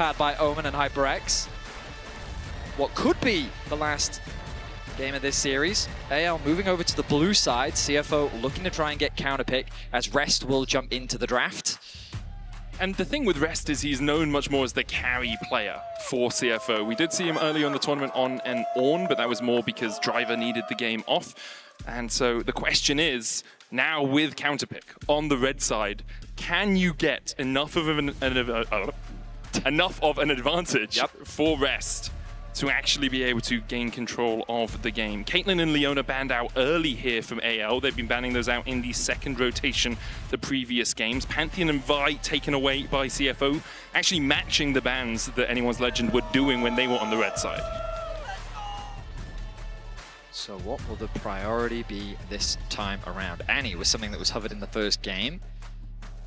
pad by Omen and HyperX. What could be the last game of this series. AL moving over to the blue side. CFO looking to try and get counter pick as Rest will jump into the draft. And the thing with Rest is he's known much more as the carry player for CFO. We did see him earlier in the tournament on an Ornn, but that was more because Driver needed the game off. And so the question is, now with counterpick on the red side, can you get enough of an advantage for Rest to actually be able to gain control of the game? Caitlyn and Leona banned out early here from AL. They've been banning those out in the second rotation the previous games. Pantheon and Vi taken away by CFO, actually matching the bans that Anyone's Legend were doing when they were on the red side. So what will the priority be this time around? Annie was something that was hovered in the first game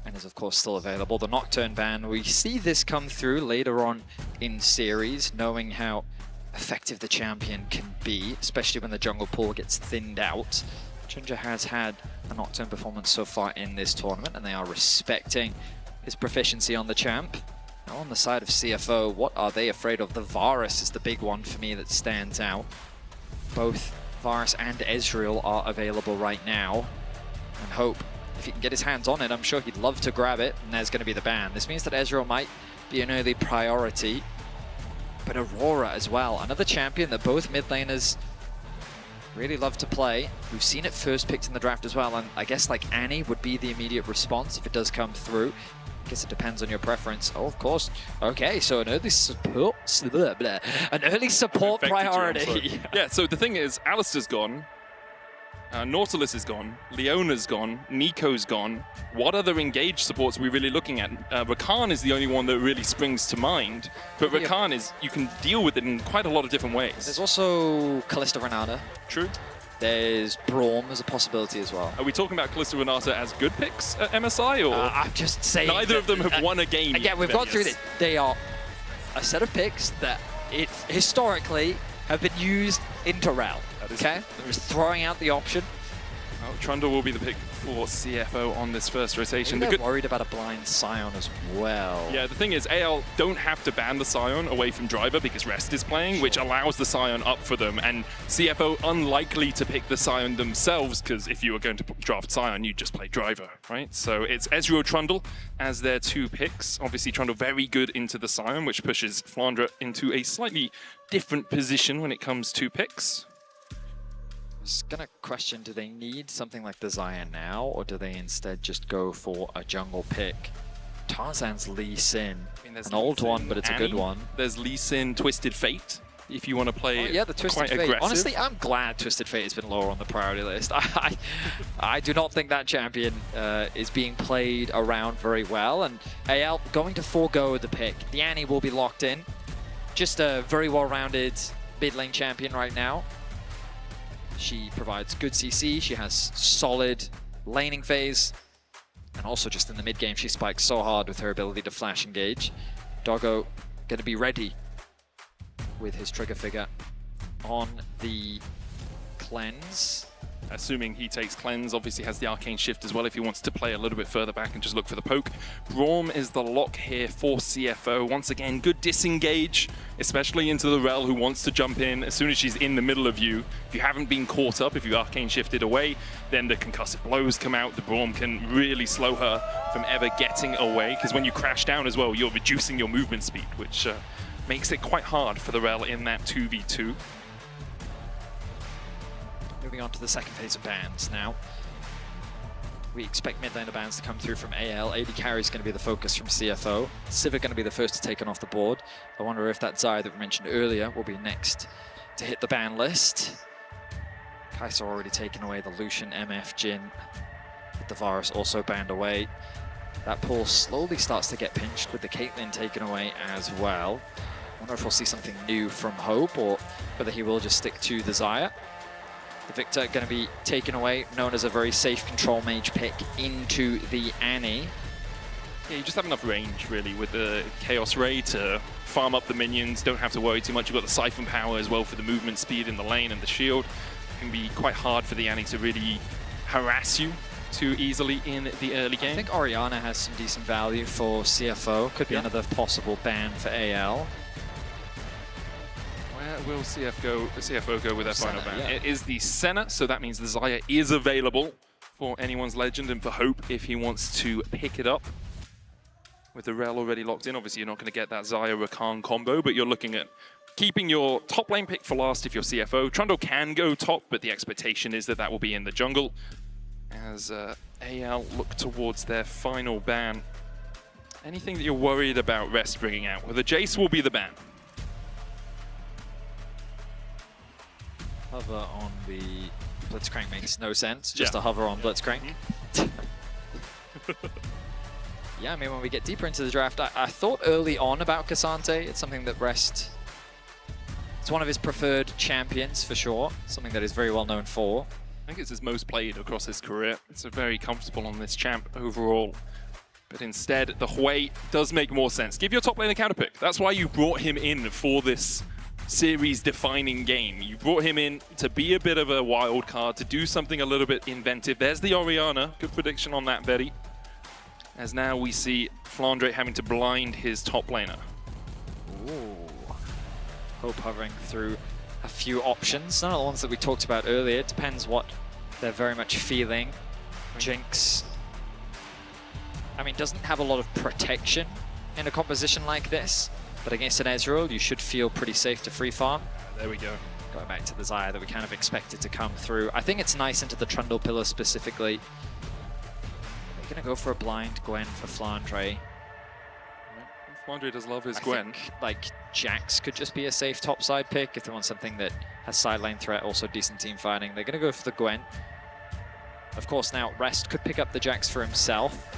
and is of course still available. The Nocturne ban, we see this come through later on in series, knowing how effective the champion can be, especially when the jungle pool gets thinned out. Ginger has had a Nocturne performance so far in this tournament, and they are respecting his proficiency on the champ. Now on the side of CFO, what are they afraid of? The Varus is the big one for me that stands out. Both Varus and Ezreal are available right now, and Hope, if he can get his hands on it, I'm sure he'd love to grab it, and there's going to be the ban. This means that Ezreal might be an early priority, but Aurora as well. Another champion that both mid laners really love to play. We've seen it first picked in the draft as well, and I guess like Annie would be the immediate response if it does come through. I guess it depends on your preference. Oh, of course. Okay, so an early support, priority. Yeah, so the thing is, Alistar's gone. Nautilus is gone, Leona's gone, Nico's gone. What other engaged supports are we really looking at? Rakan is the only one that really springs to mind, but Rakan is, you can deal with it in quite a lot of different ways. There's also Kalista Renata. True. There's Braum as a possibility as well. Are we talking about Kalista Renata as good picks at MSI, or I'm just saying neither of them have won a game? Again, we've gone through this. They are a set of picks that historically have been used into RAL. Okay, I'm just throwing out the option. Oh, Trundle will be the pick for CFO on this first rotation. They're worried about a blind Scion as well. Yeah, the thing is, AL don't have to ban the Scion away from Driver because Rest is playing, which allows the Scion up for them. And CFO unlikely to pick the Scion themselves, because if you were going to draft Scion, you'd just play Driver, right? So it's Ezreal Trundle as their two picks. Obviously, Trundle very good into the Scion, which pushes Flandre into a slightly different position when it comes to picks. I was gonna question, do they need something like the Xayah now, or do they instead just go for a jungle pick? Tarzan's Lee Sin, an old one, but it's a good one. There's Lee Sin, Twisted Fate, if you want to play the Twisted Fate. Aggressive. Honestly, I'm glad Twisted Fate has been lower on the priority list. I do not think that champion is being played around very well, and AL going to forego the pick. The Annie will be locked in. Just a very well-rounded mid lane champion right now. She provides good CC, she has solid laning phase, and also just in the mid game she spikes so hard with her ability to flash engage. Doggo going to be ready with his trigger figure on the cleanse. Assuming he takes cleanse, obviously has the arcane shift as well if he wants to play a little bit further back and just look for the poke. Braum is the lock here for CFO. Once again, good disengage, especially into the Rel who wants to jump in as soon as she's in the middle of you. If you haven't been caught up, if you arcane shifted away, then the concussive blows come out. The Braum can really slow her from ever getting away, because when you crash down as well, you're reducing your movement speed, which makes it quite hard for the Rel in that 2v2. Moving on to the second phase of bans now. We expect mid laner bans to come through from AL. AD carry is going to be the focus from CFO. Sivir going to be the first to taken off the board. I wonder if that Xayah that we mentioned earlier will be next to hit the ban list. Kai'Sa already taken away, the Lucian, MF, Jhin. With the Varus also banned away. That pool slowly starts to get pinched with the Caitlyn taken away as well. I wonder if we'll see something new from Hope, or whether he will just stick to the Xayah. The Victor going to be taken away, known as a very safe control mage pick into the Annie. Yeah, you just have enough range, really, with the Chaos Ray to farm up the minions. Don't have to worry too much. You've got the Siphon power as well for the movement speed in the lane and the shield. It can be quite hard for the Annie to really harass you too easily in the early game. I think Orianna has some decent value for CFO. Could be another possible ban for AL. Where will CFO go with their final ban? Yeah. It is the Senna, so that means the Xayah is available for anyone's Legend and for Hope if he wants to pick it up. With the Rel already locked in, obviously you're not going to get that Xayah-Rakan combo, but you're looking at keeping your top lane pick for last if you're CFO. Trundle can go top, but the expectation is that that will be in the jungle. As AL look towards their final ban. Anything that you're worried about Rest bringing out? Well, the Jace will be the ban. Hover on the Blitzcrank makes no sense. Just a hover on Blitzcrank. Yeah, I mean, when we get deeper into the draft, I thought early on about Cassante. It's something that Rest... It's one of his preferred champions, for sure. Something that is very well known for. I think it's his most played across his career. It's very comfortable on this champ overall. But instead, the Hui does make more sense. Give your top lane a counter pick. That's why you brought him in for this series-defining game. You brought him in to be a bit of a wild card, to do something a little bit inventive. There's the Orianna. Good prediction on that, Betty. As now we see Flandre having to blind his top laner. Ooh. Hope hovering through a few options. None of the ones that we talked about earlier. It depends what they're very much feeling. Jinx, I mean, doesn't have a lot of protection in a composition like this. But against an Ezreal, you should feel pretty safe to free farm. There we go. Going back to the Xayah that we kind of expected to come through. I think it's nice into the Trundle pillar specifically. They're going to go for a blind Gwen for Flandre. Flandre does love his I Gwen. think, like, Jax could just be a safe topside pick if they want something that has side lane threat, also decent team fighting. They're going to go for the Gwen. Of course, now Rest could pick up the Jax for himself.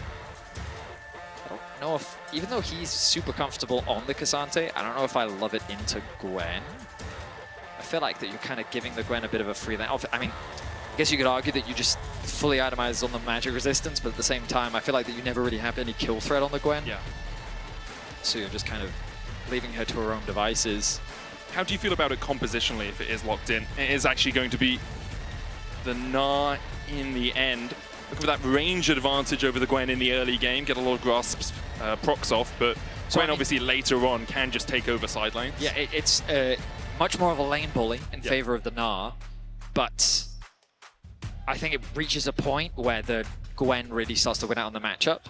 I don't know if, even though he's super comfortable on the Cassante, I don't know if I love it into Gwen. I feel like that you're kind of giving the Gwen a bit of a free lane. I mean, I guess you could argue that you just fully itemize on the magic resistance, but at the same time, I feel like that you never really have any kill threat on the Gwen. Yeah. So you're just kind of leaving her to her own devices. How do you feel about it compositionally if it is locked in? It is actually going to be the Gnar in the end. Look for that range advantage over the Gwen in the early game, get a lot of grasps, procs off, but So Gwen I mean, obviously later on can just take over side lanes. Yeah, it's much more of a lane bully in favor of the Gnar, but I think it reaches a point where the Gwen really starts to win out on the matchup.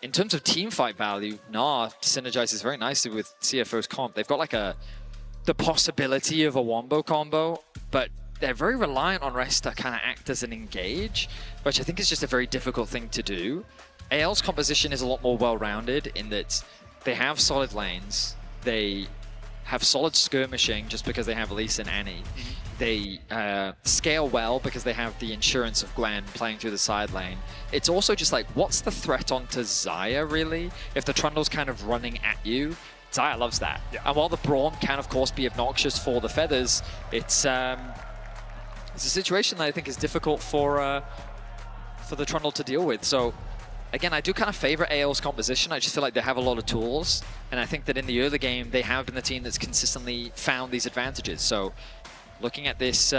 In terms of team fight value, Gnar synergizes very nicely with CFO's comp. They've got like the possibility of a wombo combo, but they're very reliant on Rest to kind of act as an engage, which I think is just a very difficult thing to do. AL's composition is a lot more well-rounded in that they have solid lanes, they have solid skirmishing just because they have Elise and Annie. They scale well because they have the insurance of Gwen playing through the side lane. It's also just like, what's the threat onto Xayah, really? If the Trundle's kind of running at you, Xayah loves that. Yeah. And while the Braum can, of course, be obnoxious for the feathers, it's a situation that I think is difficult for the Trundle to deal with. So, again, I do kind of favor AL's composition. I just feel like they have a lot of tools. And I think that in the early game, they have been the team that's consistently found these advantages. So, looking at this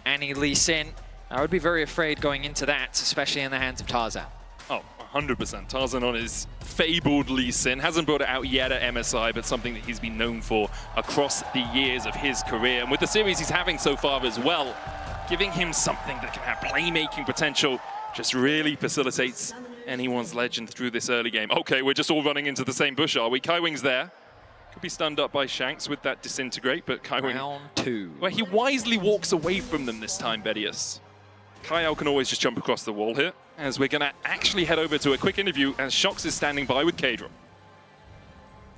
Annie Lee Sin, I would be very afraid going into that, especially in the hands of Tarzan. Oh, 100%. Tarzan on his fabled Lee Sin. Hasn't brought it out yet at MSI, but something that he's been known for across the years of his career. And with the series he's having so far as well, giving him something that can have playmaking potential just really facilitates anyone's Legend through this early game. Okay, we're just all running into the same bush, are we? Kaiwing's there. Could be stunned up by Shanks with that disintegrate, but Kaiwing... Round 2. Well, he wisely walks away from them this time, Bedius. Kyle can always just jump across the wall here, as we're going to actually head over to a quick interview as Shox is standing by with Kadram.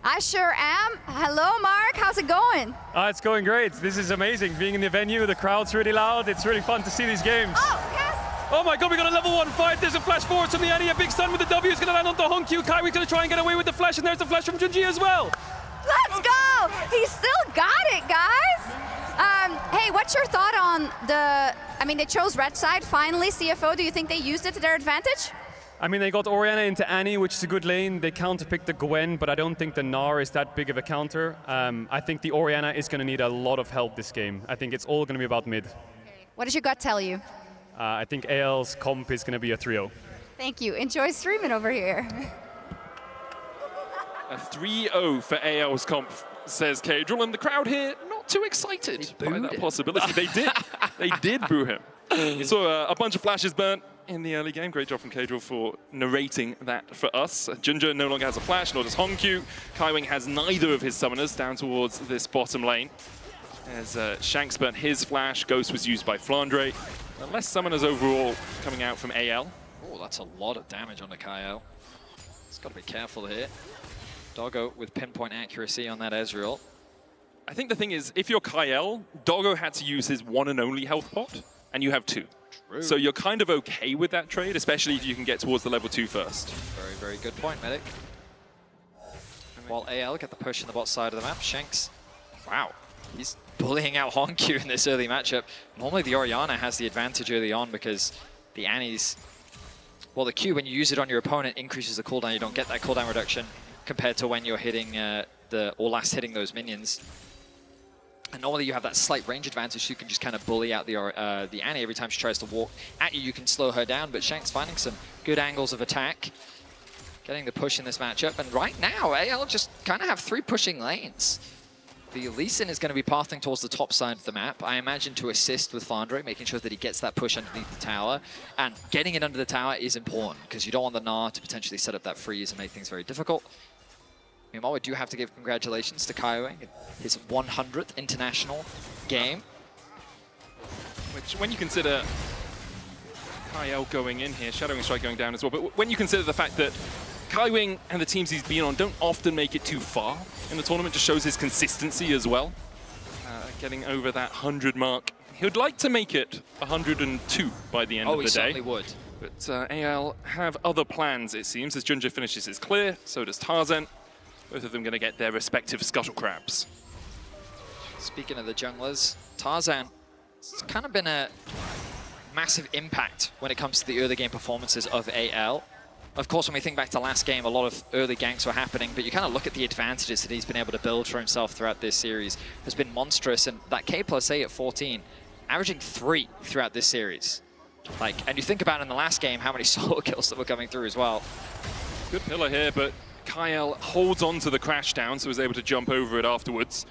I sure am. Hello, Mark. How's it going? It's going great. This is amazing. Being in the venue, the crowd's really loud. It's really fun to see these games. Oh, yes. Oh my god, we got a level 1 fight. There's a flash forward from the Annie. A big stun with the W is going to land onto Honkyu. Kaiwi's going to try and get away with the flash, and there's the flash from Junji as well. Let's go. He still got it, guys. Hey, what's your thought on the... I mean, they chose red side finally. CFO, do you think they used it to their advantage? I mean, they got Orianna into Annie, which is a good lane. They counterpicked the Gwen, but I don't think the Gnar is that big of a counter. I think the Orianna is going to need a lot of help this game. I think it's all going to be about mid. What does your gut tell you? I think AL's comp is going to be a 3-0. Thank you. Enjoy streaming over here. A 3-0 for AL's comp, says Cadril, and the crowd here not too excited by that possibility. They did. They did boo him. You saw a bunch of flashes burnt in the early game. Great job from Cadril for narrating that for us. Junja no longer has a flash, nor does Hongkyu. Kaiwing has neither of his summoners down towards this bottom lane. As Shanks burnt his flash, Ghost was used by Flandre. Less summoners overall coming out from AL. Oh, that's a lot of damage on the Kyle. He's got to be careful here. Doggo with pinpoint accuracy on that Ezreal. I think the thing is, if you're Kyle, Doggo had to use his one and only health pot, and you have 2. True. So you're kind of okay with that trade, especially if you can get towards the level 2 first. Very, very good point, Medic. While AL get the push in the bot side of the map, Shanks, wow, he's bullying out Hongkyu in this early matchup. Normally the Orianna has the advantage early on because the Annie's, well, the Q, when you use it on your opponent, increases the cooldown. You don't get that cooldown reduction compared to when you're hitting or last hitting those minions. And normally you have that slight range advantage, so you can just kind of bully out the Annie every time she tries to walk at you. You can slow her down, but Shanks finding some good angles of attack, getting the push in this matchup. And right now, AL just kind of have 3 pushing lanes. The Lee Sin is going to be pathing towards the top side of the map, I imagine, to assist with Flandre, making sure that he gets that push underneath the tower. And getting it under the tower is important, because you don't want the Gnar to potentially set up that freeze and make things very difficult. Meanwhile, we do have to give congratulations to Kaiwing, his 100th international game. Which, when you consider Kyle going in here, Shadowing Strike going down as well, but when you consider the fact that Kaiwing and the teams he's been on don't often make it too far in the tournament, just shows his consistency as well. Getting over that 100 mark. He would like to make it 102 by the end of the day. Oh, he certainly would. But AL have other plans, it seems, as Junja finishes his clear, so does Tarzan. Both of them going to get their respective scuttle crabs. Speaking of the junglers, Tarzan, it's kind of been a massive impact when it comes to the early game performances of AL. Of course, when we think back to last game, a lot of early ganks were happening, but you kind of look at the advantages that he's been able to build for himself throughout this series has been monstrous, and that K+A at 14, averaging 3 throughout this series. And you think about in the last game how many solo kills that were coming through as well. Good pillar here, but Kyle holds on to the crash down, so was able to jump over it afterwards.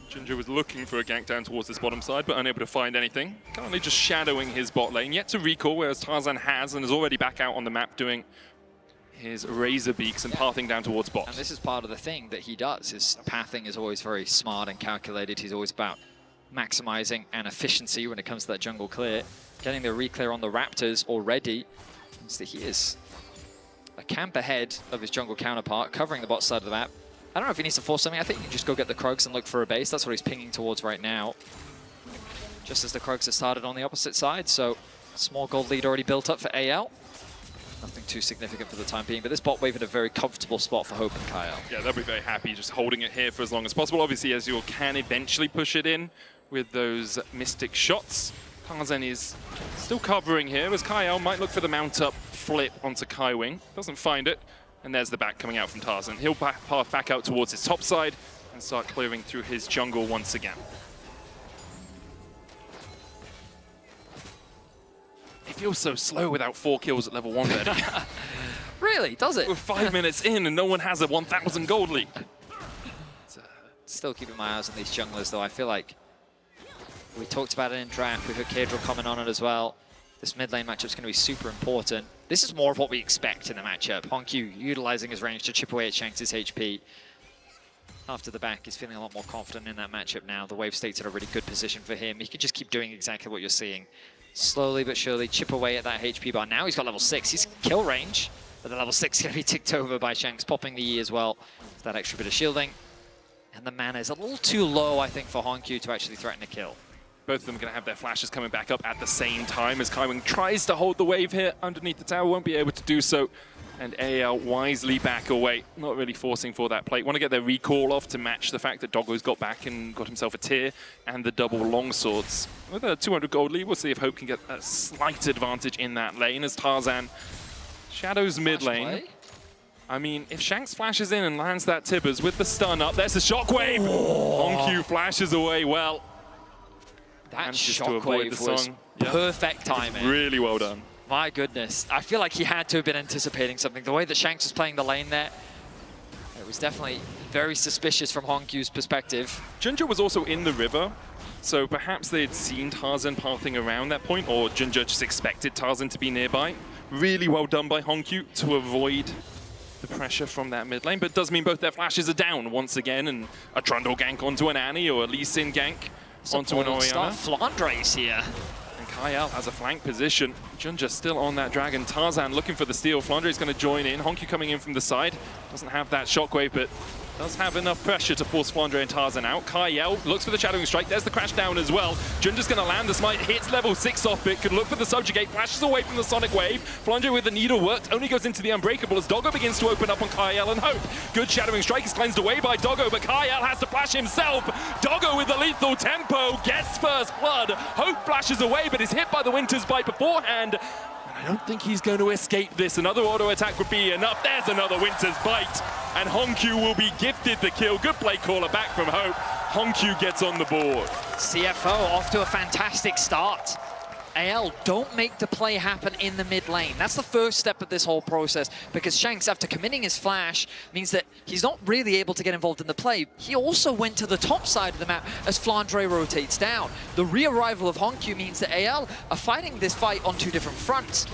Junja was looking for a gank down towards this bottom side, but unable to find anything. Currently just shadowing his bot lane, yet to recall, whereas Tarzan has and is already back out on the map doing his razor beaks and pathing down towards bot. And this is part of the thing that he does. His pathing is always very smart and calculated. He's always about maximizing and efficiency when it comes to that jungle clear. Getting the reclear on the Raptors already means that he is a camp ahead of his jungle counterpart, covering the bot side of the map. I don't know if he needs to force something. I think he can just go get the Krugs and look for a base. That's what he's pinging towards right now. Just as the Krugs have started on the opposite side, so small gold lead already built up for AL. Nothing too significant for the time being, but this bot wave in a very comfortable spot for Hope and Kyle. Yeah, they'll be very happy just holding it here for as long as possible. Obviously, Ezreal can eventually push it in with those Mystic shots. Tarzan is still covering here, as Kyle might look for the mount up flip onto Kaiwing. Doesn't find it. And there's the back coming out from Tarzan. He'll path back out towards his top side and start clearing through his jungle once again. It feels so slow without 4 kills at level 1 there. Really? Does it? We're 5 minutes in and no one has a 1,000 gold lead. Still keeping my eyes on these junglers, though. I feel like we talked about it in draft. We've heard Cadril comment on it as well. This mid lane matchup's going to be super important. This is more of what we expect in the matchup. Hongkyu utilizing his range to chip away at Shanks' HP. After the back, he's feeling a lot more confident in that matchup now. The wave state's in a really good position for him. He can just keep doing exactly what you're seeing. Slowly but surely chip away at that HP bar. Now he's got level 6. He's kill range, but the level 6 is going to be ticked over by Shanks, popping the E as well. That extra bit of shielding. And the mana is a little too low, I think, for Hongkyu to actually threaten a kill. Both of them are going to have their flashes coming back up at the same time as Kaiwing tries to hold the wave here underneath the tower, won't be able to do so. And AL wisely back away, not really forcing for that plate. Want to get their recall off to match the fact that Doggo's got back and got himself a tier and the double longswords. With a 200 gold lead, we'll see if Hope can get a slight advantage in that lane as Tarzan shadows mid lane. I mean, if Shanks flashes in and lands that Tibbers with the stun up, there's the shockwave. Hongkyu flashes away well. That shockwave was Perfect timing. Really well done. My goodness. I feel like he had to have been anticipating something. The way that Shanks was playing the lane there, it was definitely very suspicious from Honkyu's perspective. Junja was also in the river, so perhaps they'd seen Tarzan pathing around that point, or Junja just expected Tarzan to be nearby. Really well done by Honkyu to avoid the pressure from that mid lane, but it does mean both their flashes are down once again, and a Trundle gank onto an Annie, or a Lee Sin gank onto an Orianna. Flandre's here. And Kyle has a flank position. Junja still on that dragon. Tarzan looking for the steal. Flandre's going to join in. Honkyu coming in from the side. Doesn't have that shockwave, but does have enough pressure to force Flandre and Tarzan out. Kyle looks for the Shadowing Strike. There's the crash down as well. Junja's going to land the smite. Hits level 6 off it. Could look for the subjugate. Flashes away from the Sonic Wave. Flandre with the needle worked. Only goes into the Unbreakable as Doggo begins to open up on Kyle and Hope. Good Shadowing Strike is cleansed away by Doggo, but Kyle has to flash himself. Doggo with the lethal tempo gets first blood. Hope flashes away, but is hit by the Winter's Bite beforehand. I don't think he's going to escape this. Another auto attack would be enough. There's another Winter's Bite. And Honkyu will be gifted the kill. Good play caller back from Hope. Honkyu gets on the board. CFO off to a fantastic start. AL, don't make the play happen in the mid lane. That's the first step of this whole process, because Shanks, after committing his flash, means that he's not really able to get involved in the play. He also went to the top side of the map as Flandre rotates down. The re-arrival of Honkyu means that AL are fighting this fight on two different fronts.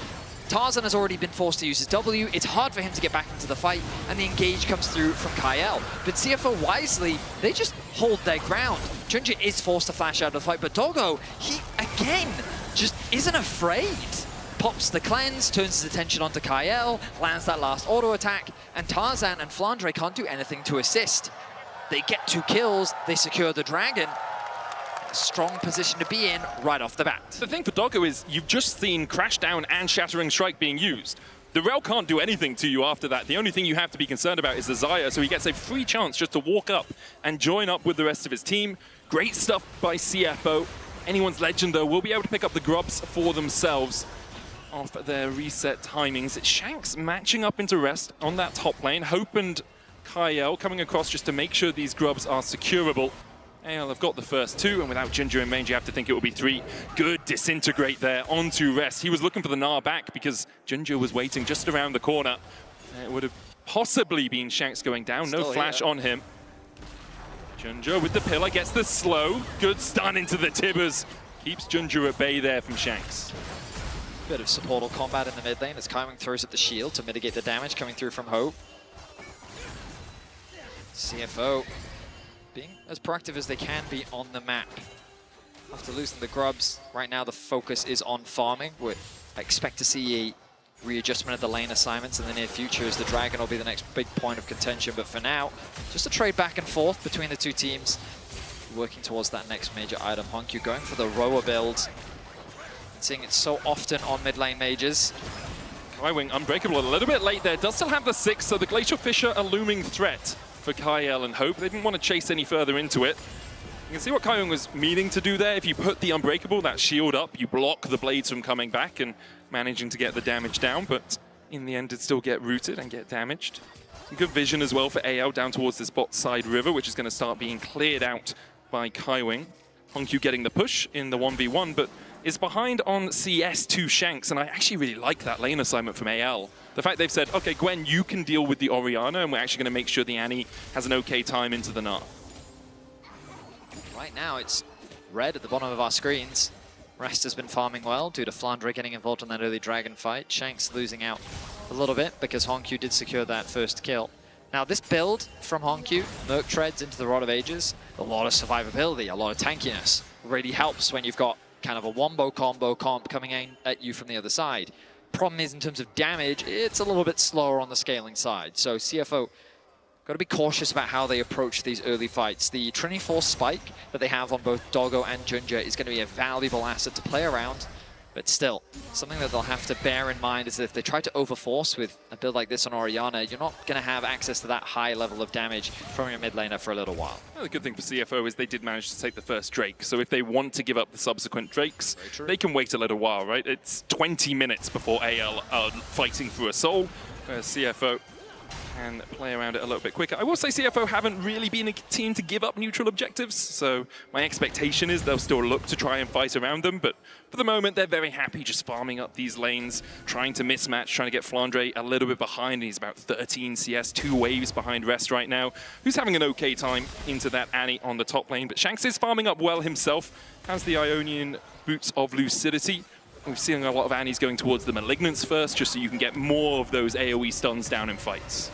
Tarzan has already been forced to use his W. It's hard for him to get back into the fight, and the engage comes through from Kyle. But CFO wisely, they just hold their ground. Junja is forced to flash out of the fight, but Doggo, he again just isn't afraid. Pops the cleanse, turns his attention onto Kyle, lands that last auto attack, and Tarzan and Flandre can't do anything to assist. They get 2 kills, they secure the dragon. Strong position to be in right off the bat. The thing for Doggo is you've just seen Crash Down and Shattering Strike being used. The Rel can't do anything to you after that. The only thing you have to be concerned about is the Xayah, so he gets a free chance just to walk up and join up with the rest of his team. Great stuff by CFO. Anyone's Legend, though, will be able to pick up the grubs for themselves off their reset timings. It's Shanks matching up into rest on that top lane. Hope and Kyle coming across just to make sure these grubs are securable. AL have got the first 2, and without Ginger in range, you have to think it will be 3. Good disintegrate there onto rest. He was looking for the Gnar back because Ginger was waiting just around the corner. It would have possibly been Shanks going down. No flash on him. Ginger with the pillar gets the slow. Good stun into the Tibbers. Keeps Ginger at bay there from Shanks. Bit of supportal combat in the mid lane as Kaiwing throws at the shield to mitigate the damage coming through from Hope. CFO being as proactive as they can be on the map. After losing the grubs, right now the focus is on farming. I expect to see a readjustment of the lane assignments in the near future as the dragon will be the next big point of contention. But for now, just a trade back and forth between the two teams, working towards that next major item. Honkyu going for the rower build. Seeing it so often on mid lane mages. Kaiwing Unbreakable a little bit late there. Does still have the 6, so the Glacial Fissure a looming threat for Kyle and Hope. They didn't want to chase any further into it. You can see what Kaiwing was meaning to do there. If you put the Unbreakable, that shield up, you block the blades from coming back and managing to get the damage down, but in the end, it'd still get rooted and get damaged. Some good vision as well for AL down towards this bot side river, which is going to start being cleared out by Kaiwing. Honkyu getting the push in the 1v1, but is behind on CS to Shanks, and I actually really like that lane assignment from AL. The fact they've said, okay, Gwen, you can deal with the Orianna, and we're actually going to make sure the Annie has an okay time into the Gnar. Right now, it's red at the bottom of our screens. Rest has been farming well due to Flandre getting involved in that early dragon fight. Shanks losing out a little bit because Honkyu did secure that first kill. Now, this build from Honkyu, Merc Treads into the Rod of Ages, a lot of survivability, a lot of tankiness. Really helps when you've got kind of a wombo combo comp coming in at you from the other side. Problem is, in terms of damage, it's a little bit slower on the scaling side. So CFO got to be cautious about how they approach these early fights. The Trinity Force spike that they have on both Doggo and Junja is going to be a valuable asset to play around. But still, something that they'll have to bear in mind is that if they try to overforce with a build like this on Orianna, you're not going to have access to that high level of damage from your mid laner for a little while. Well, the good thing for CFO is they did manage to take the first Drake, so if they want to give up the subsequent Drakes, they can wait a little while, right? It's 20 minutes before AL are fighting for a soul, whereas CFO can play around it a little bit quicker. I will say CFO haven't really been a team to give up neutral objectives, so my expectation is they'll still look to try and fight around them, but for the moment they're very happy just farming up these lanes, trying to mismatch, trying to get Flandre a little bit behind. He's about 13 CS, 2 waves behind Rest right now, who's having an okay time into that Annie on the top lane, but Shanks is farming up well himself, has the Ionian Boots of Lucidity. We've seen a lot of Annies going towards the Malignants first, just so you can get more of those AoE stuns down in fights.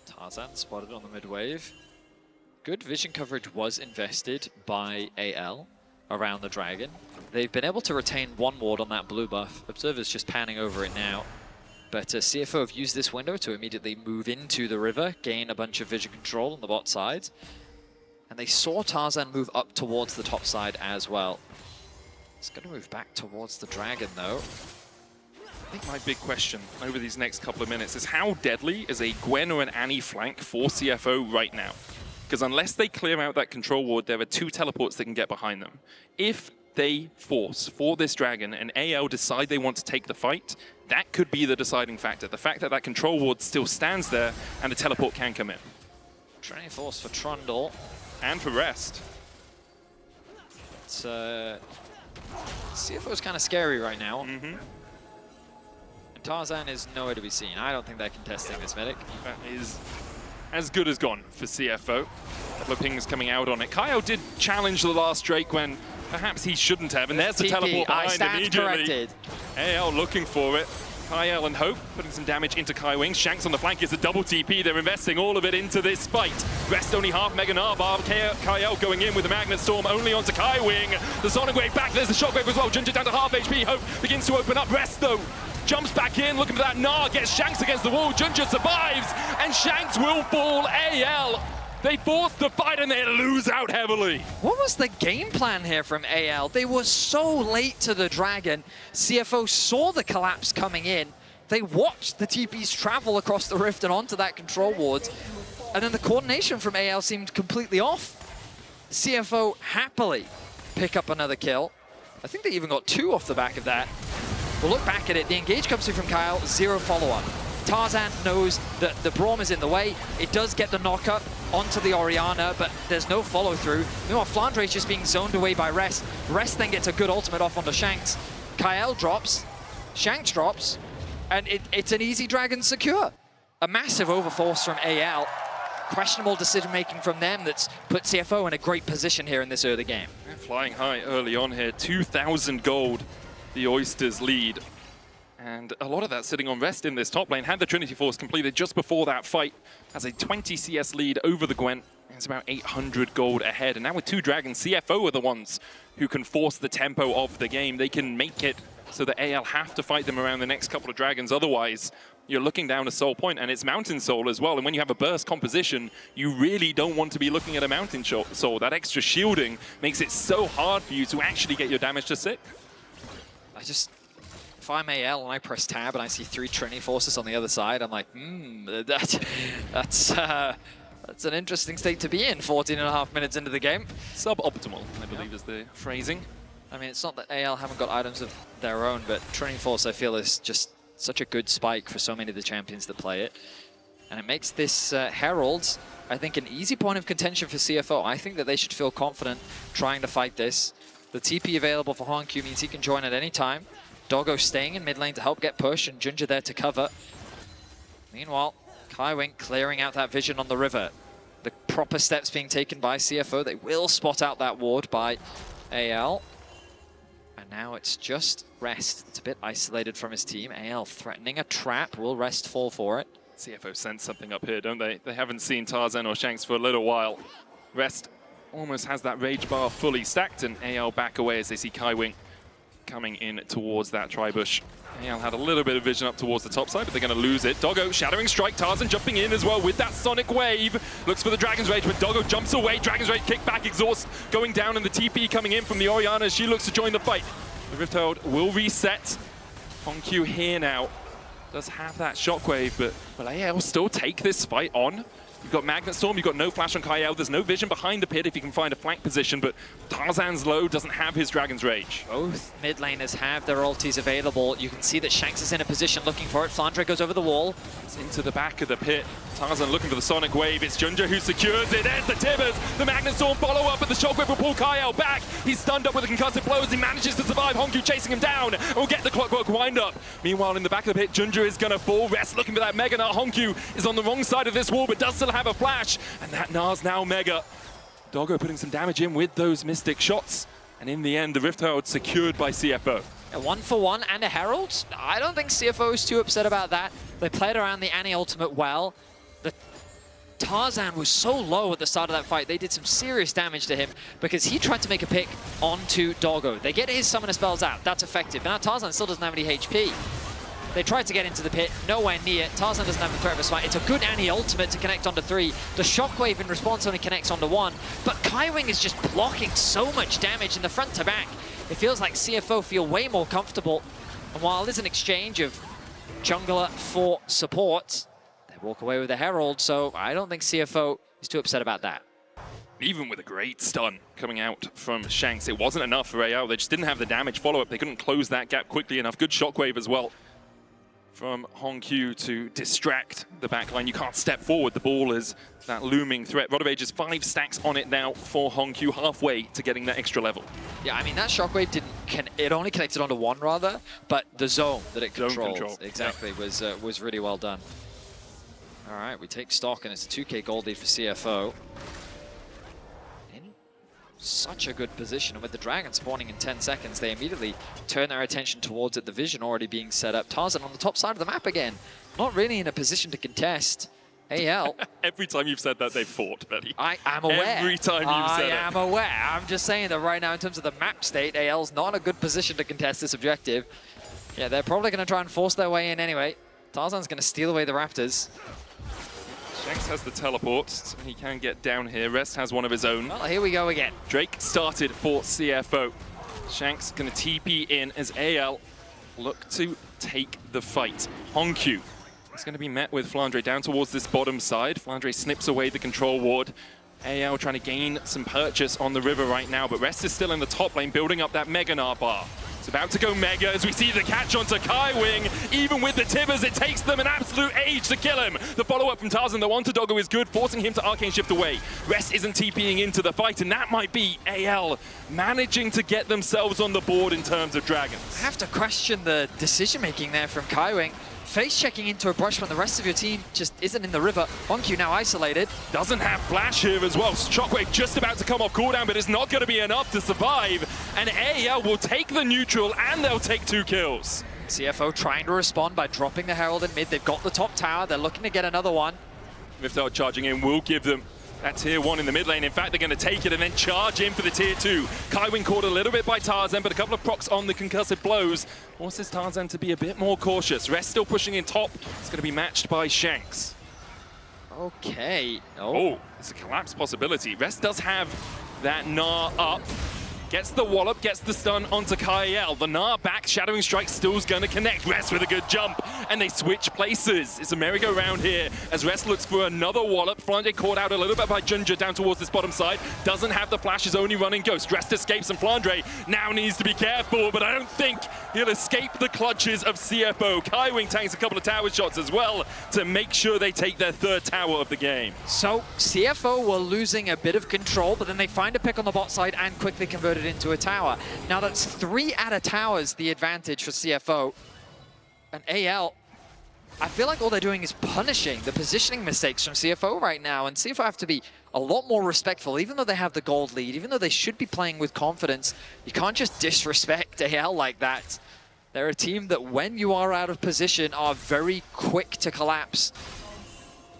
Tarzan spotted on the mid wave. Good vision coverage was invested by AL around the dragon. They've been able to retain one ward on that blue buff. Observer's just panning over it now. But CFO have used this window to immediately move into the river, gain a bunch of vision control on the bot side. And they saw Tarzan move up towards the top side as well. It's going to move back towards the dragon, though. I think my big question over these next couple of minutes is how deadly is a Gwen or an Annie flank for CFO right now? Because unless they clear out that control ward, there are 2 teleports that can get behind them. If they force for this dragon and AL decide they want to take the fight, that could be the deciding factor. The fact that that control ward still stands there and the teleport can come in. Training force for Trundle. And for Rest. It's CFO's kind of scary right now. And Tarzan is nowhere to be seen. I don't think they're contesting this medic. That is as good as gone for CFO. A couple of pings coming out on it. Kyle did challenge the last Drake when perhaps he shouldn't have, and there's the teleport behind immediately. Corrected. AL looking for it. Kyle and Hope putting some damage into Kai Wing. Shanks on the flank is a double TP. They're investing all of it into this fight. Rest only half Mega Narbar. Kyle going in with the Magnet Storm only onto Kai Wing. The Sonic Wave back. There's the Shockwave as well. Ginger down to half HP. Hope begins to open up. Rest though jumps back in, looking for that Gnar. Gets Shanks against the wall. Ginger survives, and Shanks will fall. AL. They force the fight and they lose out heavily. What was the game plan here from AL? They were so late to the dragon. CFO saw the collapse coming in. They watched the TPs travel across the rift and onto that control ward. And then the coordination from AL seemed completely off. CFO happily pick up another kill. I think they even got 2 off the back of that. We'll look back at it. The engage comes through from Kyle, 0 follow-up. Tarzan knows that the Braum is in the way. It does get the knock-up onto the Orianna, but there's no follow-through. Meanwhile, Flandre is just being zoned away by Rest. Rest then gets a good ultimate off onto Shanks. Kyle drops, Shanks drops, and it's an easy dragon secure. A massive overforce from AL. Questionable decision-making from them that's put CFO in a great position here in this early game. They're flying high early on here. 2,000 gold, the Oysters lead. And a lot of that sitting on Rest in this top lane. Had the Trinity Force completed just before that fight, has a 20 CS lead over the Gwen. It's about 800 gold ahead. And now with 2 dragons, CFO are the ones who can force the tempo of the game. They can make it so that AL have to fight them around the next couple of dragons. Otherwise, you're looking down a soul point, and it's Mountain Soul as well. And when you have a burst composition, you really don't want to be looking at a Mountain Soul. That extra shielding makes it so hard for you to actually get your damage to sit. If I'm AL and I press tab and I see 3 Trinity Forces on the other side, I'm like, that's an interesting state to be in 14.5 minutes into the game. Suboptimal, I believe is the phrasing. I mean, it's not that AL haven't got items of their own, but Trinity Force, I feel, is just such a good spike for so many of the champions that play it. And it makes this Herald, I think, an easy point of contention for CFO. I think that they should feel confident trying to fight this. The TP available for HwangQ means he can join at any time. Doggo staying in mid lane to help get push, and Ginger there to cover. Meanwhile, Kaiwing clearing out that vision on the river. The proper steps being taken by CFO. They will spot out that ward by AL. And now it's just Rest. It's a bit isolated from his team. AL threatening a trap. Will Rest fall for it? CFO sense something up here, don't they? They haven't seen Tarzan or Shanks for a little while. Rest almost has that rage bar fully stacked, and AL back away as they see Kaiwing coming in towards that tri-bush. AL had a little bit of vision up towards the top side, but they're going to lose it. Doggo, Shattering Strike, Tarzan jumping in as well with that Sonic Wave. Looks for the Dragon's Rage, but Doggo jumps away. Dragon's Rage kick back, Exhaust going down, and the TP coming in from the Orianna as she looks to join the fight. The Rift Herald will reset. HwangQ here now. Does have that Shockwave, but will AL still take this fight on? You've got Magnet Storm, you've got no flash on Kyle. There's no vision behind the pit if you can find a flank position, but Tarzan's low, doesn't have his Dragon's Rage. Both mid laners have their ultis available. You can see that Shanks is in a position looking for it. Flandre goes over the wall. It's into the back of the pit. Tarzan looking for the Sonic Wave. It's Junja who secures it. There's the Tibbers. The Magnet Storm follow up, but the Shockwave will pull Kyle back. He's stunned up with the concussive blows. He manages to survive. Honku chasing him down. And will get the Clockwork wind up. Meanwhile, in the back of the pit, Junja is going to fall. Rest looking for that Mega Gnar. Honku is on the wrong side of this wall, but does still have a flash. And that Gnar's now Mega. Doggo putting some damage in with those Mystic shots. And in the end, the Rift Herald secured by CFO. A 1-for-1 and a Herald. I don't think CFO is too upset about that. They played around the Annie ultimate well. The Tarzan was so low at the start of that fight, they did some serious damage to him because he tried to make a pick onto Doggo. They get his summoner spells out, that's effective. Now Tarzan still doesn't have any HP. They tried to get into the pit, nowhere near. Tarzan doesn't have a threat of a smite. It's a good Annie ultimate to connect onto 3. The Shockwave in response only connects onto 1. But Kaiwing is just blocking so much damage in the front to back. It feels like CFO feel way more comfortable. And while there's an exchange of jungler for support, they walk away with the Herald. So I don't think CFO is too upset about that. Even with a great stun coming out from Shanks, it wasn't enough for AO. They just didn't have the damage follow-up. They couldn't close that gap quickly enough. Good Shockwave as well from Honku to distract the backline. You can't step forward. The ball is that looming threat. Rod of Ages 5 stacks on it now for Honku, halfway to getting that extra level. Yeah, I mean, that Shockwave it only connected onto 1 rather, but the zone that it controlled exactly was really well done. All right, we take stock, and it's a 2k gold lead for CFO. Such a good position, and with the Dragon spawning in 10 seconds, they immediately turn their attention towards it, the vision already being set up. Tarzan on the top side of the map again, not really in a position to contest. AL. Every time you've said that, they've fought, Betty. I am aware. Every time you've said it. I am aware. I'm just saying that right now, in terms of the map state, AL's not in a good position to contest this objective. Yeah, they're probably going to try and force their way in anyway. Tarzan's going to steal away the Raptors. Shanks has the teleport, so he can get down here. Rest has one of his own. Well, here we go again. Drake started for CFO. Shanks going to TP in as AL look to take the fight. Honku is going to be met with Flandre down towards this bottom side. Flandre snips away the control ward. AL trying to gain some purchase on the river right now, but Rest is still in the top lane, building up that Mega Gnar bar. It's about to go Mega as we see the catch onto Kaiwing. Even with the Tibbers, it takes them an absolute age to kill him. The follow-up from Tarzan, the one to Doggo is good, forcing him to Arcane Shift away. Rest isn't TPing into the fight, and that might be AL managing to get themselves on the board in terms of Dragons. I have to question the decision-making there from Kaiwing. Face-checking into a brush when the rest of your team just isn't in the river. Honku now isolated. Doesn't have flash here as well. Shockwave just about to come off cooldown, but it's not going to be enough to survive. And AL will take the neutral, and they'll take 2 kills. CFO trying to respond by dropping the Herald in mid. They've got the top tower. They're looking to get another one. Rift Herald charging in will give them that tier 1 in the mid lane. In fact, they're going to take it and then charge in for the tier 2. Kaiwing caught a little bit by Tarzan, but a couple of procs on the concussive blows forces Tarzan to be a bit more cautious. Rest still pushing in top. It's going to be matched by Shanks. Okay. Oh, it's a collapse possibility. Rest does have that Gnar up. Gets the wallop, gets the stun onto Kyle. The Gnar back, Shadowing Strike still's gonna connect. Rest with a good jump, and they switch places. It's a merry-go-round here as Rest looks for another wallop. Flandre caught out a little bit by Junja down towards this bottom side. Doesn't have the flash, is only running Ghost. Rest escapes, and Flandre now needs to be careful, but I don't think he'll escape the clutches of CFO. Kaiwing tanks a couple of tower shots as well to make sure they take their 3rd tower of the game. So CFO were losing a bit of control, but then they find a pick on the bot side and quickly convert it into a tower. Now that's 3 out of towers the advantage for CFO. And AL, I feel like all they're doing is punishing the positioning mistakes from CFO right now, and CFO have to be a lot more respectful. Even though they have the gold lead, even though they should be playing with confidence, you can't just disrespect AL like that. They're a team that when you are out of position are very quick to collapse.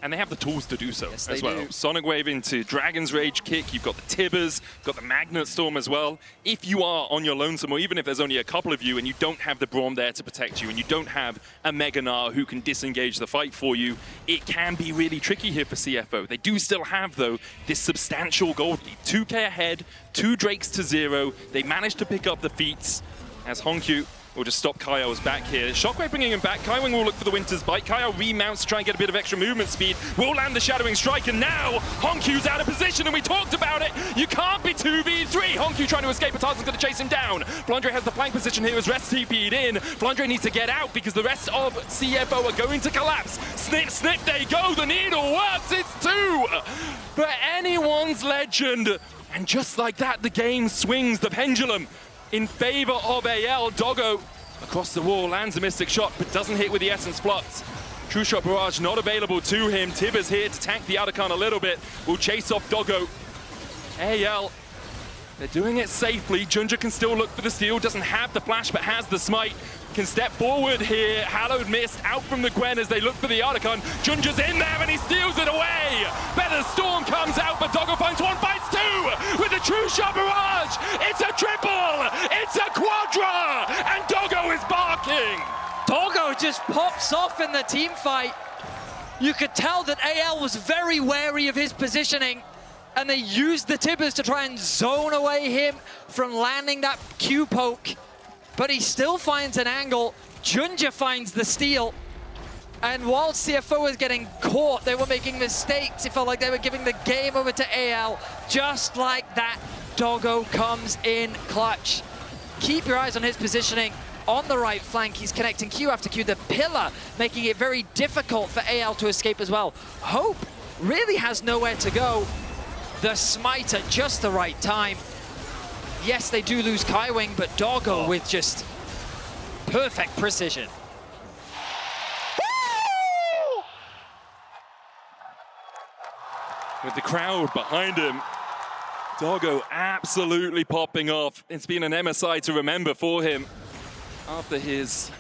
And they have the tools to do so as well. Do. Sonic Wave into Dragon's Rage kick. You've got the Tibbers, got the Magnet Storm as well. If you are on your lonesome, or even if there's only a couple of you and you don't have the Braum there to protect you, and you don't have a Mega Gnar who can disengage the fight for you, it can be really tricky here for CFO. They do still have, though, this substantial gold lead. 2k ahead, 2 Drakes to 0. They managed to pick up the feats as Honku will just stop Kaio's back here. Shockwave bringing him back. Kaiwing will look for the Winter's Bite. Kaio remounts to try and get a bit of extra movement speed. Will land the Shadowing Strike, and now Honkyu's out of position, and we talked about it. You can't be 2v3. Honky trying to escape, but Tarzan's going to chase him down. Flandre has the flank position here as Rest TP'd in. Flandre needs to get out because the rest of CFO are going to collapse. Snip, snip, they go. The needle works. It's 2 for anyone's legend. And just like that, the game swings the pendulum in favor of AL. Doggo across the wall lands a Mystic Shot, but doesn't hit with the Essence Flux. True Shot Barrage not available to him. Tibbers here to tank the Otacon a little bit. Will chase off Doggo. AL, they're doing it safely. Junja can still look for the steal. Doesn't have the flash, but has the smite. Can step forward here. Hallowed Mist out from the Gwen as they look for the Otacon. Junja's in there and he steals it away. Better Storm comes out, but Doggo finds 1, finds 2 with the True Shot Barrage. It's a triple. It's a quadra. And Doggo is barking. Doggo just pops off in the team fight. You could tell that AL was very wary of his positioning, and they used the Tibbers to try and zone away him from landing that Q poke. But he still finds an angle. Junja finds the steal. And while CFO was getting caught, they were making mistakes. It felt like they were giving the game over to AL. Just like that, Doggo comes in clutch. Keep your eyes on his positioning. On the right flank, he's connecting Q after Q, the pillar, making it very difficult for AL to escape as well. Hope really has nowhere to go. The smite at just the right time. Yes, they do lose Kaiwing, but Doggo with just perfect precision. With the crowd behind him, Doggo absolutely popping off. It's been an MSI to remember for him after his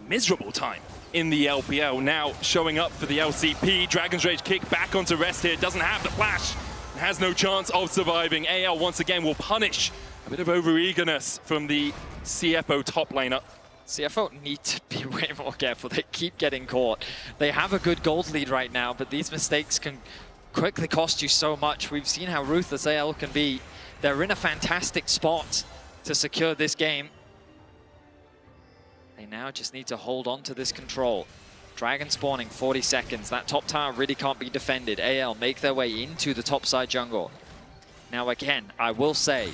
miserable time in the LPL. Now showing up for the LCP. Dragon's Rage kick back onto Rest here. Doesn't have the flash. Has no chance of surviving. AL once again will punish a bit of over-eagerness from the CFO top laner. CFO need to be way more careful. They keep getting caught. They have a good gold lead right now, but these mistakes can quickly cost you so much. We've seen how ruthless AL can be. They're in a fantastic spot to secure this game. They now just need to hold on to this control. Dragon spawning 40 seconds. That top tower really can't be defended. AL make their way into the top side jungle. Now again, I will say,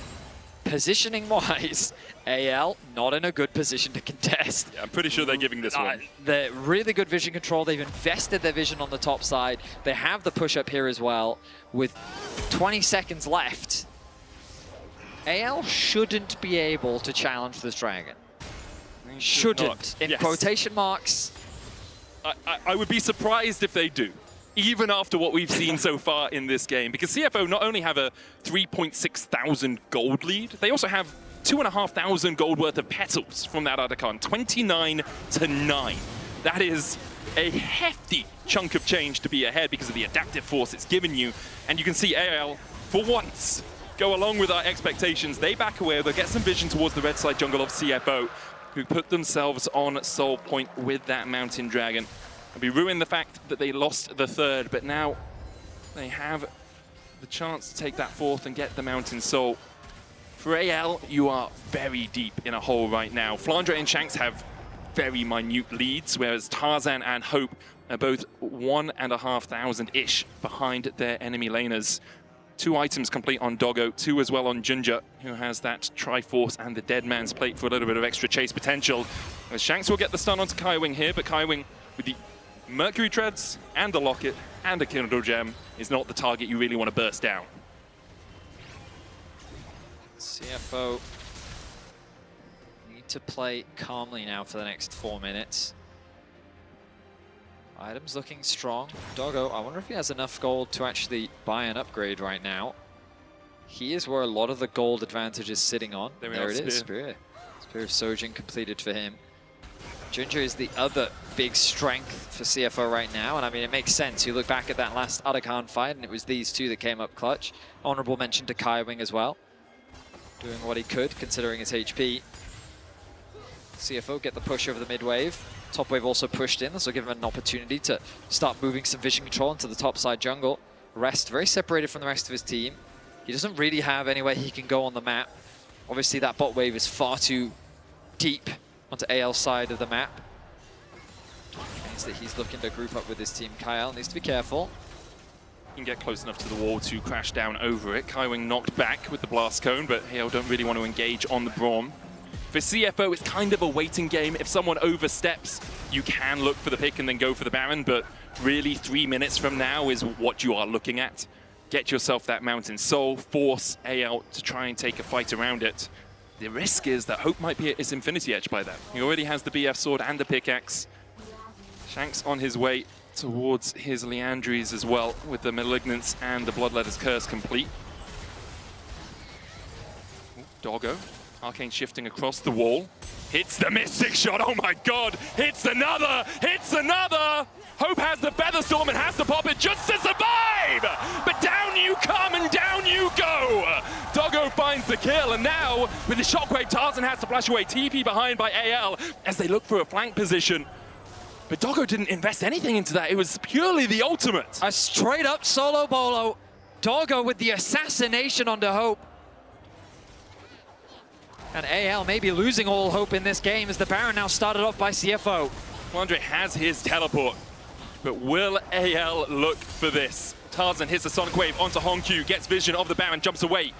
positioning-wise, AL not in a good position to contest. Yeah, I'm pretty sure they're giving this one. They're really good vision control. They've invested their vision on the top side. They have the push-up here as well. With 20 seconds left, AL shouldn't be able to challenge this dragon. Shouldn't, in quotation marks. I would be surprised if they do, even after what we've seen so far in this game, because CFO not only have a 3.6 thousand gold lead, they also have 2,500 gold worth of petals from that Otacon, 29 to 9. That is a hefty chunk of change to be ahead because of the adaptive force it's given you. And you can see AL, for once, go along with our expectations. They back away, they'll get some vision towards the red side jungle of CFO, who put themselves on soul point with that Mountain Dragon. We ruined the fact that they lost the third, but now they have the chance to take that fourth and get the Mountain Soul. For AL, you are very deep in a hole right now. Flandre and Shanks have very minute leads, whereas Tarzan and Hope are both 1,500-ish behind their enemy laners. 2 items complete on Doggo, 2 as well on Junja, who has that Triforce and the Dead Man's Plate for a little bit of extra chase potential. As Shanks will get the stun onto Kaiwing here, but Kaiwing with the Mercury Treads and the Locket and a Kindle Gem is not the target you really want to burst down. CFO need to play calmly now for the next 4 minutes. Items looking strong. Doggo, I wonder if he has enough gold to actually buy an upgrade right now. He is where a lot of the gold advantage is sitting on. There it is, Spear. Spear of Sojin completed for him. Junja is the other big strength for CFO right now, and I mean, it makes sense. You look back at that last Otacon fight, and it was these two that came up clutch. Honorable mention to Kaiwing as well, doing what he could, considering his HP. CFO get the push over the mid wave. Top wave also pushed in, this will give him an opportunity to start moving some vision control into the top side jungle. Rest very separated from the rest of his team. He doesn't really have anywhere he can go on the map. Obviously that bot wave is far too deep onto AL's side of the map. Means that he's looking to group up with his team. Kyle needs to be careful. Can get close enough to the wall to crash down over it. Kaiwing knocked back with the blast cone, but AL don't really want to engage on the Braum. For CFO, it's kind of a waiting game. If someone oversteps, you can look for the pick and then go for the Baron, but really 3 minutes from now is what you are looking at. Get yourself that Mountain Soul, force AL to try and take a fight around it. The risk is that Hope might be at his Infinity Edge by then. He already has the BF Sword and the pickaxe. Shanks on his way towards his Leandries as well, with the Malignance and the Bloodletter's Curse complete. Ooh, Doggo. Arcane shifting across the wall. Hits the Mystic Shot, oh my god! Hits another! Hits another! Hope has the Featherstorm and has to pop it just to survive! But down you come and down you go! Doggo finds the kill, and now, with the Shockwave, Tarzan has to flash away. TP behind by AL as they look for a flank position. But Doggo didn't invest anything into that. It was purely the ultimate. A straight up solo bolo. Doggo with the assassination onto Hope. And AL may be losing all hope in this game as the Baron now started off by CFO. Andre has his teleport, but will AL look for this? Tarzan hits a Sonic Wave onto Hongq, gets vision of the Baron, jumps away.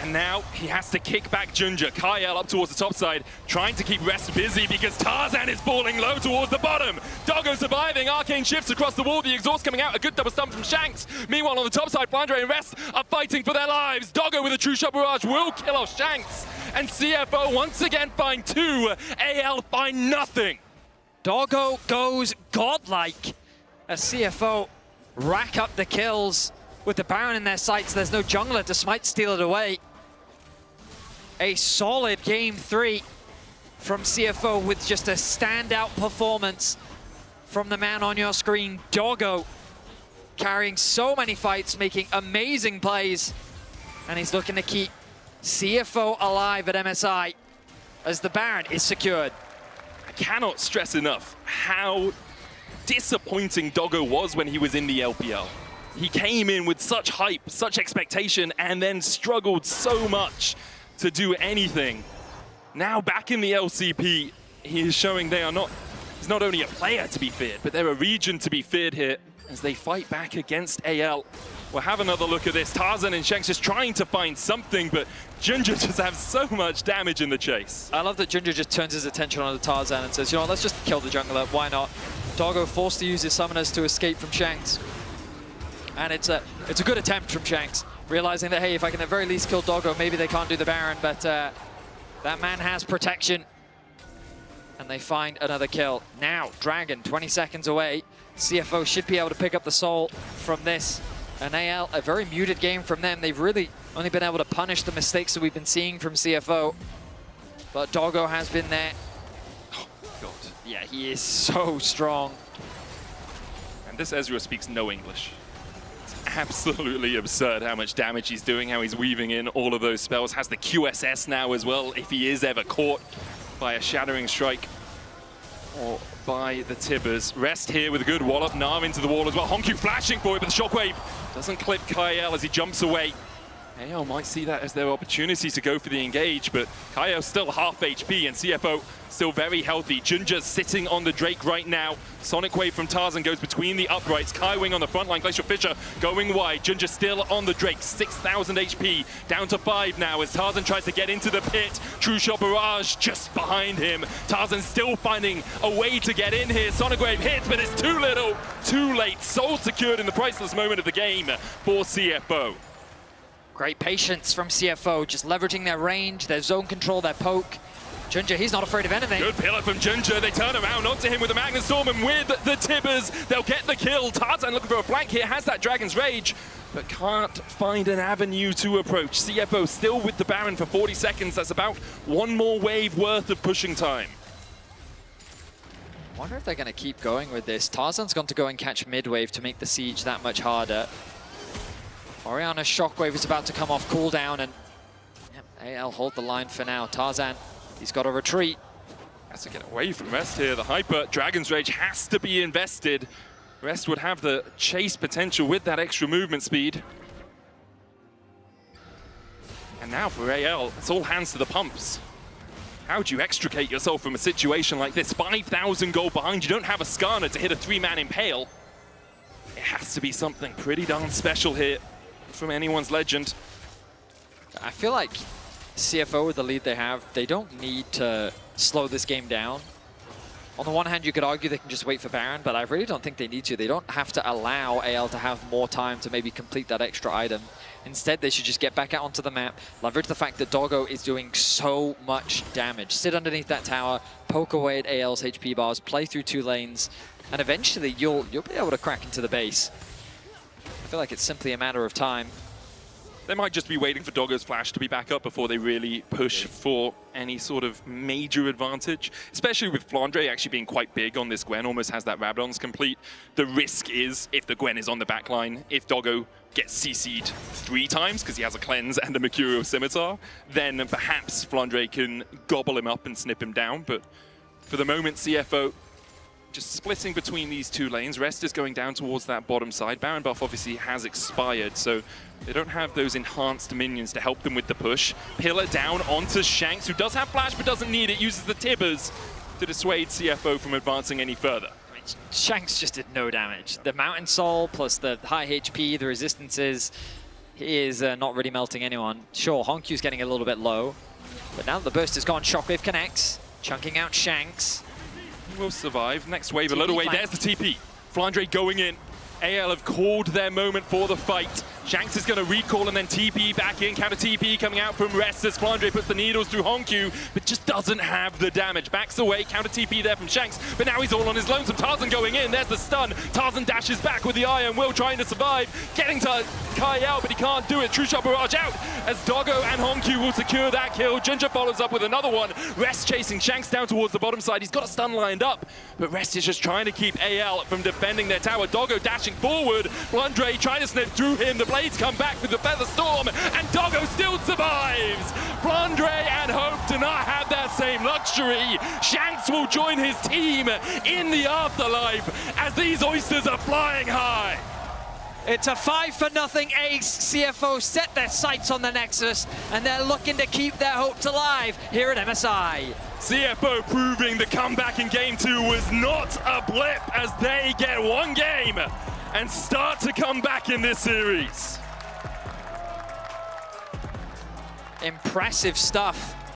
And now he has to kick back Junja. Kyle up towards the top side, trying to keep Rest busy because Tarzan is falling low towards the bottom. Doggo surviving, Arcane shifts across the wall, the exhaust coming out, a good double stump from Shanks. Meanwhile on the top side, Flandre and Rest are fighting for their lives. Doggo with a true shot barrage will kill off Shanks. And CFO once again find 2, AL find nothing. Doggo goes godlike as CFO rack up the kills. With the Baron in their sights, there's no jungler to smite steal it away. A solid game 3 from CFO with just a standout performance from the man on your screen, Doggo, carrying so many fights, making amazing plays, and he's looking to keep CFO alive at MSI as the Baron is secured. I cannot stress enough how disappointing Doggo was when he was in the LPL. He came in with such hype, such expectation, and then struggled so much to do anything. Now back in the LCP, he is showing he's not only a player to be feared, but they're a region to be feared here as they fight back against AL. We'll have another look at this. Tarzan and Shanks just trying to find something, but Junja just have so much damage in the chase. I love that Junja just turns his attention on the Tarzan and says, you know what, let's just kill the jungler, why not? Doggo forced to use his summoners to escape from Shanks. And it's a good attempt from Shanks, realizing that, hey, if I can at very least kill Doggo, maybe they can't do the Baron, but that man has protection. And they find another kill. Now, Dragon, 20 seconds away. CFO should be able to pick up the soul from this. And AL, a very muted game from them. They've really only been able to punish the mistakes that we've been seeing from CFO. But Doggo has been there. Oh, God. Yeah, he is so strong. And this Ezreal speaks no English. Absolutely absurd how much damage he's doing, how he's weaving in all of those spells. Has the QSS now as well, if he is ever caught by a Shattering Strike or by the Tibbers. Rest here with a good wallop, Gnar into the wall as well. Hongq flashing for it, but the Shockwave doesn't clip Kyle as he jumps away. AL might see that as their opportunity to go for the engage, but Kyle's still half HP and CFO still very healthy. Junja's sitting on the Drake right now. Sonic Wave from Tarzan goes between the uprights. Kaiwing on the front line. Glacial Fissure going wide. Junja still on the Drake. 6,000 HP. Down to 5 now as Tarzan tries to get into the pit. True Shot Barrage just behind him. Tarzan still finding a way to get in here. Sonic Wave hits, but it's too little, too late. Soul secured in the priceless moment of the game for CFO. Great patience from CFO, just leveraging their range, their zone control, their poke. Junja, he's not afraid of anything. Good pillar from Junja. They turn around onto him with the Magnus Storm, and with the Tibbers, they'll get the kill. Tarzan looking for a flank here, has that Dragon's Rage, but can't find an avenue to approach. CFO still with the Baron for 40 seconds. That's about one more wave worth of pushing time. I wonder if they're going to keep going with this. Tarzan's gone to go and catch mid-wave to make the siege that much harder. Orianna's Shockwave is about to come off cooldown, and AL hold the line for now. Tarzan, he's got to retreat. Has to get away from Rest here. The Hyper Dragon's Rage has to be invested. Rest would have the chase potential with that extra movement speed. And now for AL, it's all hands to the pumps. How do you extricate yourself from a situation like this? 5,000 gold behind, you don't have a Skarner to hit a 3-man impale. It has to be something pretty darn special here from anyone's legend. I feel like CFO, with the lead they have, they don't need to slow this game down. On the one hand, you could argue they can just wait for Baron, but I really don't think they need to. They don't have to allow AL to have more time to maybe complete that extra item. Instead, they should just get back out onto the map, leverage the fact that Doggo is doing so much damage. Sit underneath that tower, poke away at AL's HP bars, play through 2 lanes, and eventually you'll be able to crack into the base. I feel like it's simply a matter of time. They might just be waiting for Doggo's flash to be back up before they really push for any sort of major advantage. Especially with Flandre actually being quite big on this Gwen, almost has that Rabadon's complete. The risk is, if the Gwen is on the backline, if Doggo gets CC'd 3 times because he has a cleanse and a Mercurial Scimitar, then perhaps Flandre can gobble him up and snip him down. But for the moment, CFO just splitting between these 2 lanes. Rest is going down towards that bottom side. Baron buff obviously has expired, so they don't have those enhanced minions to help them with the push. Pillar down onto Shanks, who does have flash but doesn't need it, uses the Tibbers to dissuade CFO from advancing any further. I mean, Shanks just did no damage. The Mountain Soul plus the high HP, the resistances, he is not really melting anyone. Sure, Honkyu's getting a little bit low, but now that the burst is gone, Shockwave connects, chunking out Shanks. He will survive. Next wave, a TP little way. flank. There's the TP. Flandre going in. AL have called their moment for the fight. Shanks is going to recall and then TP back in. Counter TP coming out from Rest as Flandre puts the needles through Honkyu, but just doesn't have the damage. Backs away, counter TP there from Shanks, but now he's all on his lonesome. Tarzan going in, there's the stun. Tarzan dashes back with the Iron Will trying to survive. Getting to Kai out, but he can't do it. True Shot Barrage out as Doggo and Honkyu will secure that kill. Ginger follows up with another one. Rest chasing Shanks down towards the bottom side. He's got a stun lined up, but Rest is just trying to keep AL from defending their tower. Doggo dashing forward. Flandre trying to snip through him. The blades come back with the Feather Storm, and Doggo still survives. Flandre and Hope do not have that same luxury. Shanks will join his team in the afterlife as these Oysters are flying high. It's a 5-0 ace. CFO set their sights on the Nexus, and they're looking to keep their hopes alive here at MSI. CFO proving the comeback in Game 2 was not a blip as they get 1 game and start to come back in this series. Impressive stuff